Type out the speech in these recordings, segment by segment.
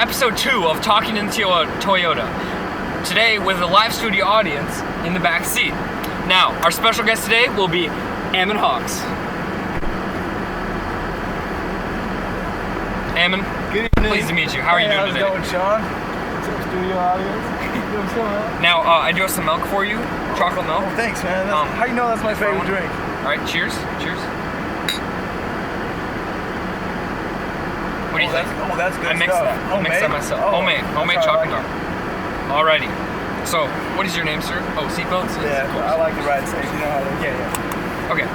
Episode 2 of Talkin In the Toyota. Today with a live studio audience in the back seat. Now, our special guest today will be Ammon Hawkes. Ammon, good evening. Pleased to meet you. How are you doing today? How's it going, Sean? What's up, studio audience? What's going on? Now, I do have some milk for you. Chocolate milk. Oh, thanks, man. How you know that's my favorite drink? Alright, cheers. Cheers. What do you think? That's good I mixed stuff. that. I mixed that myself. Homemade chocolate milk. Alrighty. So, what is your name, sir? Oh, seatbelts? Yeah, I like to ride safe. You know how to. Yeah. Okay.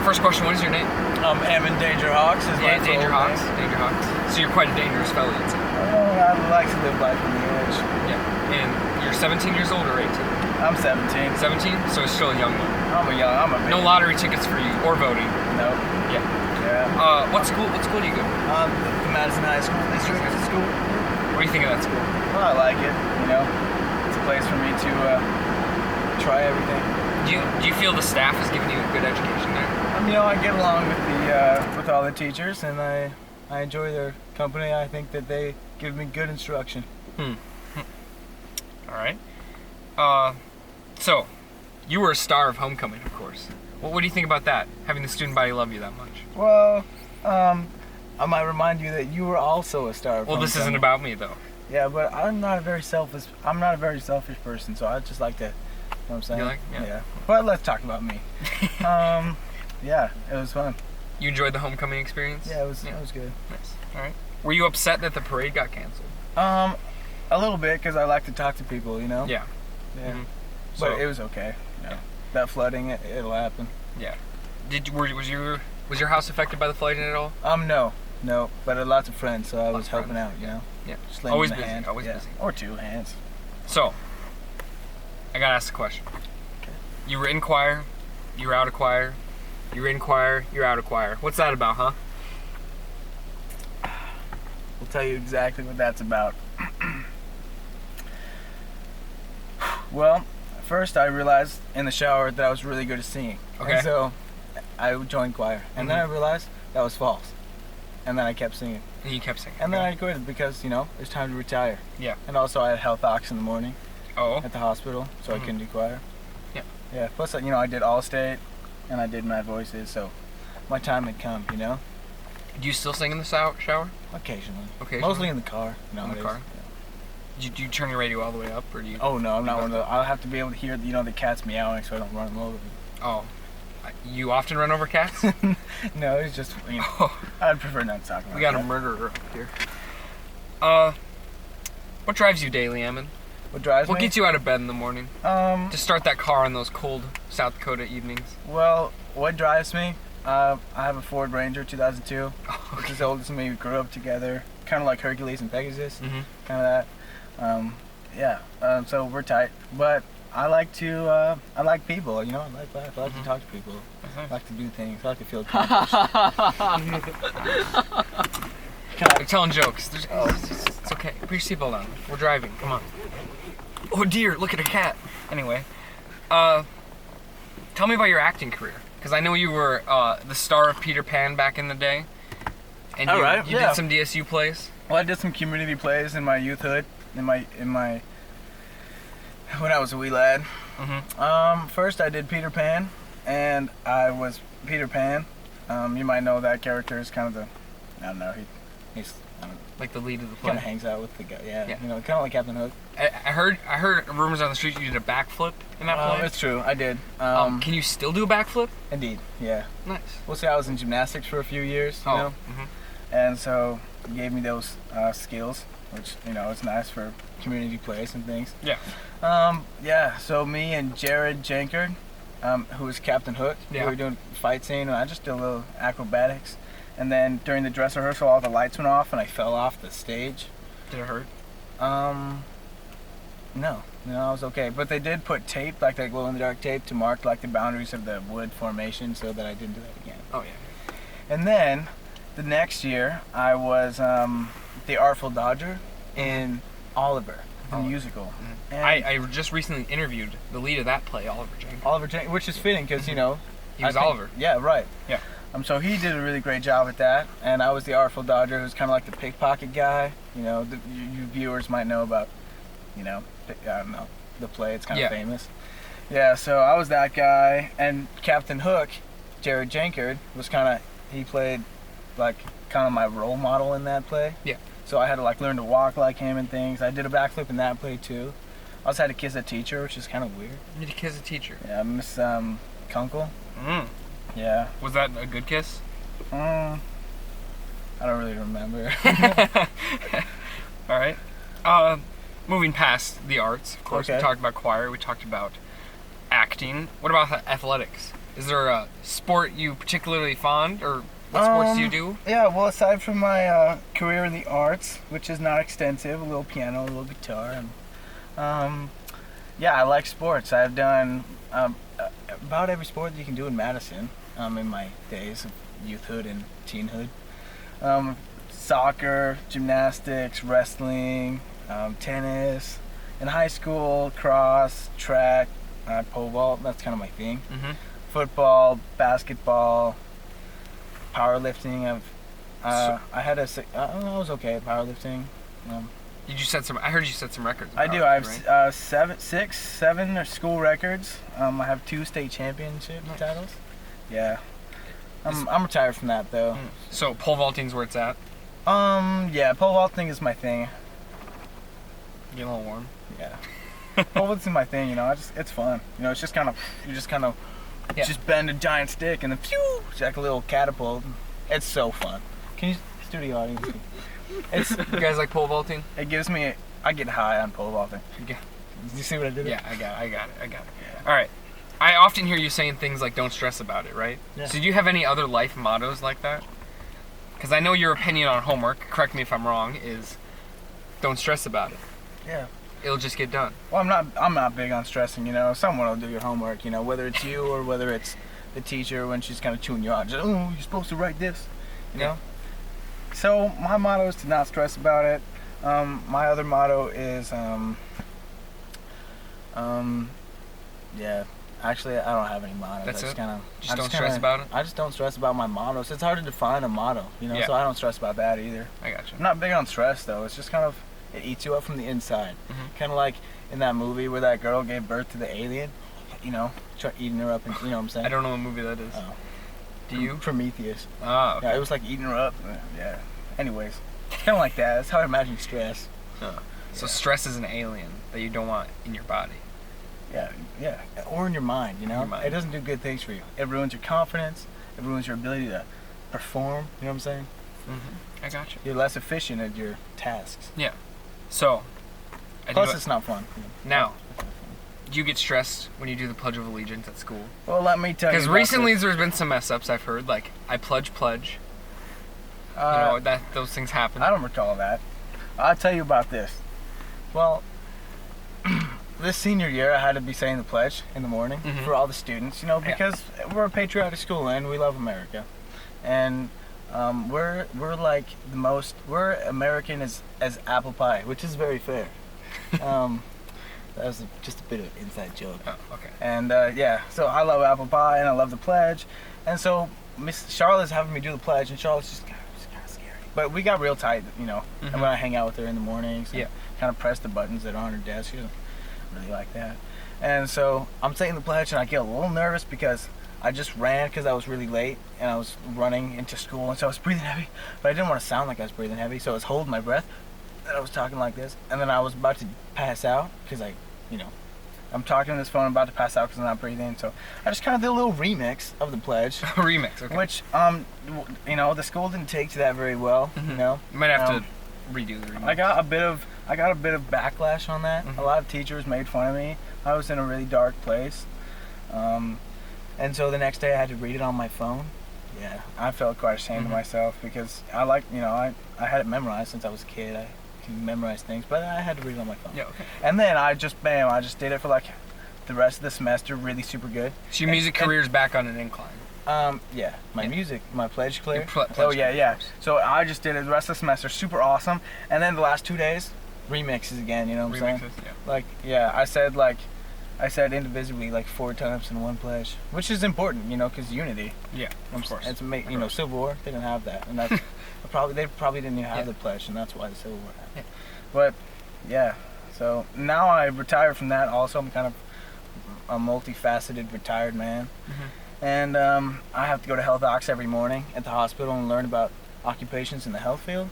First question, what is your name? Ammon Hawkes is my Danger Hawks. Danger Hawks. So you're quite a dangerous fellow, you'd say. Oh, I like to live life on the edge. Yeah. And you're 17 years old or 18? I'm 17. 17? So you're still a young one. I'm a baby. No lottery tickets for you or voting. No. Yeah. Yeah. What school do you go to? The Madison High School District School. What do you think of that school? Well, I like it. You know, it's a place for me to try everything. Do you feel the staff is giving you a good education there? You know, I get along with all the teachers, and I enjoy their company. I think that they give me good instruction. All right. So, you were a star of homecoming, of course. What do you think about that? Having the student body love you that much? Well, I might remind you that you were also a star of homecoming. This isn't about me though. Yeah, but I'm not a very selfish person, so I just like to. You know what I'm saying? Yeah. But let's talk about me. Yeah, it was fun. You enjoyed the homecoming experience? Yeah, it was good. Nice. All right. Were you upset that the parade got canceled? A little bit, because I like to talk to people, you know? Yeah. Yeah. Mm-hmm. But it was okay. Yeah. That flooding, it'll happen. Yeah. Was your house affected by the flooding at all? No. But I had lots of friends, so I was helping out, you know? Yeah. Just Always lending a busy. hand. Always busy. Or two hands. So, I gotta ask a question. Okay. You were in choir, you were out of choir, you were in choir, you're out of choir. What's that about, huh? We'll tell you exactly what that's about. Well, first I realized in the shower that I was really good at singing. Okay. And so I joined choir. And then I realized that was false. And then I kept singing. And you kept singing. And then I quit because, you know, it's time to retire. Yeah. And also I had health ox in the morning at the hospital, so I couldn't do choir. Yeah. Yeah. Plus, you know, I did Allstate and I did Mad Voices, so my time had come, you know? Do you still sing in the shower? Occasionally. Occasionally? Mostly in the car. In the car? Yeah. Do you turn your radio all the way up, or do you? Oh, no, I'm not one of those. I'll have to be able to hear, you know, the cats meowing so I don't run them over. Oh. You often run over cats? No, it's just, you know, I'd prefer not to talk about that. We got a murderer up here. What drives you daily, Ammon? What drives me? What gets you out of bed in the morning? To start that car on those cold South Dakota evenings? Well, what drives me? I have a Ford Ranger 2002, which is older than me. We grew up together, kind of like Hercules and Pegasus, kind of that. So we're tight, but I like people, you know. I like life. I like to talk to people. I like to do things. I like to feel accomplished. I'm telling jokes. It's okay. Put your seatbelt on. We're driving. Come on. Oh dear, look at a cat. Anyway, tell me about your acting career, because I know you were the star of Peter Pan back in the day, and you did some DSU plays. Well, I did some community plays in my youthhood, when I was a wee lad. First I did Peter Pan, and I was Peter Pan. You might know that character is kind of I don't know, he's like the lead of the play. Kind of hangs out with the guy, yeah. You know, kind of like Captain Hook. I heard rumors on the street you did a backflip in that play. It's true, I did. Can you still do a backflip? Indeed, yeah. Nice. Well, see, I was in gymnastics for a few years, you know, and so he gave me those skills, which, you know, it's nice for community plays and things. Yeah. So me and Jared Jenkard, who was Captain Hook, we were doing a fight scene, and I just did a little acrobatics. And then during the dress rehearsal, all the lights went off, and I fell off the stage. Did it hurt? No, I was okay. But they did put tape, like that glow-in-the-dark tape, to mark like the boundaries of the wood formation, so that I didn't do that again. Oh yeah. And then the next year, I was the Artful Dodger in Oliver, the musical. And I just recently interviewed the lead of that play, Oliver Jenkins. Oliver Jenkins, which is fitting because, you know, he was Oliver. Yeah, right. Yeah. So he did a really great job at that, and I was the Artful Dodger, who's kind of like the pickpocket guy. You know, you viewers might know about, I don't know, the play. It's kind of famous. Yeah, so I was that guy, and Captain Hook, Jared Jenkard, was he played like kind of my role model in that play. Yeah. So I had to like learn to walk like him and things. I did a backflip in that play too. I also had to kiss a teacher, which is kind of weird. You need to kiss a teacher. Yeah, Miss Kunkel. Mm. Yeah. Was that a good kiss? I don't really remember. All right. Moving past the arts, of course, we talked about choir, we talked about acting. What about athletics? Is there a sport you particularly fond, or what sports do you do? Yeah, well, aside from my career in the arts, which is not extensive, a little piano, a little guitar, and yeah, I like sports. I've done about every sport that you can do in Madison in my days of youthhood and teenhood. Soccer, gymnastics, wrestling, tennis. In high school, cross, track, pole vault, that's kind of my thing. Mm-hmm. Football, basketball, powerlifting. I was okay at powerlifting. I heard you set some records. I do. I have 7 school records. I have 2 state championship titles. Yeah. I'm retired from that though. So pole vaulting's where it's at? Yeah, pole vaulting is my thing. Get a little warm. Yeah. Pole vaulting is my thing, it's fun. It's just kind of, just bend a giant stick and then phew, it's like a little catapult. It's so fun. Can you, studio audience? You guys like pole vaulting? It gives me, I get high on pole vaulting. Did you see what I did? Yeah, I got it. Yeah. All right. I often hear you saying things like "don't stress about it," right? Yeah. So do you have any other life mottos like that? Because I know your opinion on homework, correct me if I'm wrong, is don't stress about it. Yeah. It'll just get done. Well, I'm not big on stressing, Someone will do your homework, whether it's you or whether it's the teacher when she's kind of chewing you out. Just, oh, you're supposed to write this, Yeah. So my motto is to not stress about it. My other motto is, yeah. Actually, I don't have any mottos. That's I just don't stress about it? I just don't stress about my mottos. It's hard to define a motto, so I don't stress about that either. I got you. I'm not big on stress, though. It's just kind of, it eats you up from the inside. Mm-hmm. Kind of like in that movie where that girl gave birth to the alien, try eating her up, and you know what I'm saying? I don't know what movie that is. Oh. Do you? Prometheus. Ah, okay. Yeah, it was like eating her up. Yeah. Anyways, kind of like that. That's how I imagine stress. So stress is an alien that you don't want in your body. Yeah, or in your mind, Your mind. It doesn't do good things for you. It ruins your confidence. It ruins your ability to perform, you know what I'm saying? Mm-hmm. I got you. You're less efficient at your tasks. Yeah. So, Plus, it's not fun. Now, do you get stressed when you do the Pledge of Allegiance at school? Well, let me tell you. Because recently there's been some mess ups I've heard, like I pledge. That those things happen. I don't recall that. I'll tell you about this. Well, this senior year, I had to be saying the pledge in the morning for all the students, because we're a patriotic school and we love America, and we're like we're American as apple pie, which is very fair. That was just a bit of an inside joke. Oh, okay. And so I love apple pie and I love the pledge, and so Miss Charlotte's having me do the pledge, and Charlotte's just kind of scary. But we got real tight, and when I hang out with her in the mornings, kind of press the buttons that are on her desk. She doesn't really like that. And so I'm saying the pledge, and I get a little nervous because I just ran because I was really late and I was running into school, and so I was breathing heavy, but I didn't want to sound like I was breathing heavy, so I was holding my breath, and I was talking like this, and then I was about to pass out because I'm talking on this phone, about to pass out because I'm not breathing, so I just kind of did a little remix of the pledge. Remix, okay. Which, the school didn't take to that very well, You might have to redo the remix. I got a bit of backlash on that. A lot of teachers made fun of me. I was in a really dark place. And so the next day I had to read it on my phone. Yeah, I felt quite ashamed of myself because I had it memorized since I was a kid. I can memorize things, but I had to read it on my phone. Yeah, okay. And then I just did it for like the rest of the semester really super good. So your music career's back on an incline. My pledge clear. Pledge yeah. So I just did it the rest of the semester, super awesome. And then the last 2 days, remixes again, you know what I'm saying? Remixes, yeah. Like, I said like, I said indivisibly like 4 times in one pledge, which is important, because unity. Yeah, of course. It's Civil War, they didn't have that, and that's they probably didn't even have the pledge, and that's why the Civil War happened. Yeah. But yeah, so now I retired from that. Also, I'm kind of a multifaceted retired man, and I have to go to Health Ox every morning at the hospital and learn about occupations in the health field.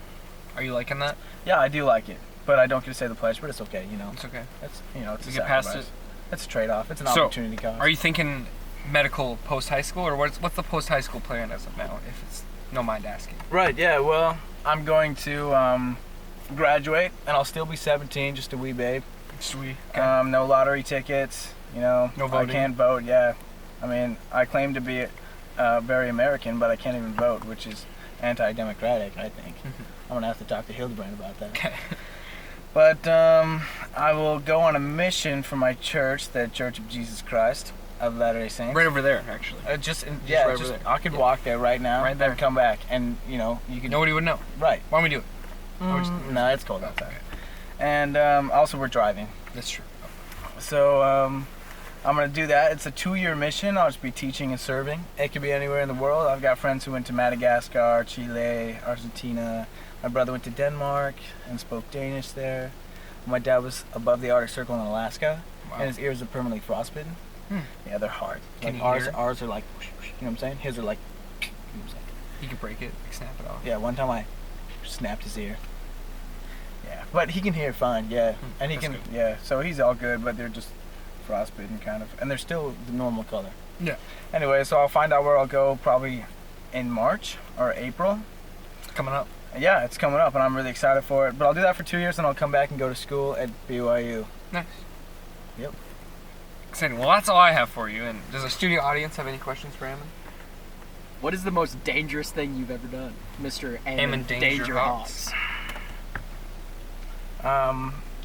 Are you liking that? Yeah, I do like it, but I don't get to say the pledge. But it's okay, It's okay. It's it's you a get past sacrifice. it. It's a trade-off. It's an opportunity cost. Are you thinking medical post high school, or what's the post high school plan as of now? If it's no mind asking. Right. Yeah. Well, I'm going to graduate, and I'll still be 17, just a wee babe. Sweet. Okay. No lottery tickets. No voting. I can't vote. Yeah. I mean, I claim to be very American, but I can't even vote, which is anti-democratic, I think. I'm gonna have to talk to Hildebrand about that. Okay. But I will go on a mission for my church, the Church of Jesus Christ of Latter-day Saints. Right over there, actually. Over there. I could walk there right now, right there, and come back, and you could. Nobody would know. Right. Why don't we do it? No, it's cold outside. Okay. And also we're driving. That's true. So I'm gonna do that. It's a 2-year mission. I'll just be teaching and serving. It could be anywhere in the world. I've got friends who went to Madagascar, Chile, Argentina. My brother went to Denmark and spoke Danish there. My dad was above the Arctic Circle in Alaska, and his ears are permanently frostbitten. Yeah, they're hard. Can ours are like, you know what I'm saying? His are like, you know what I'm saying? He could break it, like snap it off. Yeah, one time I snapped his ear. Yeah, but he can hear fine. Yeah, and he can. Good. Yeah, so he's all good, but they're just frostbitten kind of, and they're still the normal color. Yeah. Anyway, so I'll find out where I'll go probably in March or April. Coming up. Yeah, it's coming up, and I'm really excited for it. But I'll do that for 2 years, and I'll come back and go to school at BYU. Nice. Yep. Exciting. Well, that's all I have for you. And does the studio audience have any questions for Ammon? What is the most dangerous thing you've ever done, Mr. Ammon Danger Hawks?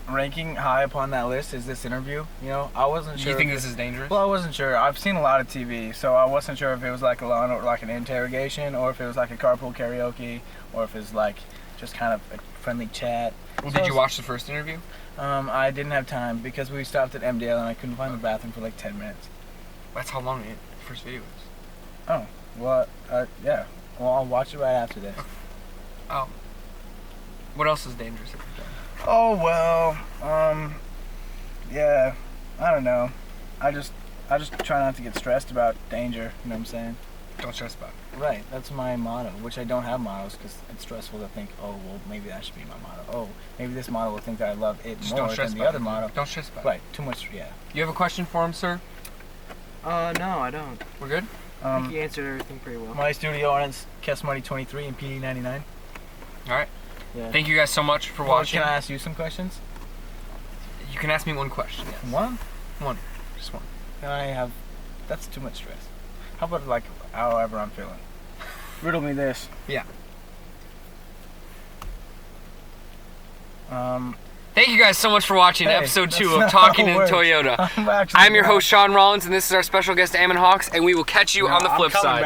Ranking high upon that list is this interview. I wasn't sure. Do you think this is dangerous? Well, I wasn't sure. I've seen a lot of TV, so I wasn't sure if it was like an interrogation, or if it was like a carpool karaoke, or if it's like just kind of a friendly chat. Well, did you watch the first interview? I didn't have time because we stopped at MDL and I couldn't find the bathroom for like 10 minutes. That's how long the first video is. Oh, well, yeah. Well, I'll watch it right after this. What else is dangerous that you've done? Oh, well, yeah, I don't know. I just try not to get stressed about danger, you know what I'm saying? Don't stress about it. Right, that's my motto, which I don't have mottos because it's stressful to think, oh, well, maybe that should be my motto. Oh, maybe this motto will think that I love it just more than the other motto. Don't stress about it. Right, too much, yeah. You have a question for him, sir? No, I don't. We're good? I think you answered everything pretty well. My studio audience, Kes Money 23 and PD 99. All right. Yeah. Thank you guys so much for watching. Can I ask you some questions? You can ask me one question, yes. One? One. Just one. Can I have... That's too much stress. How about, like, however I'm feeling? Riddle me this. Yeah. Thank you guys so much for watching episode 2 of Talkin In the Toyota. I'm your host, Sean Rollins, and this is our special guest, Ammon Hawkes, and we will catch you on the flip side.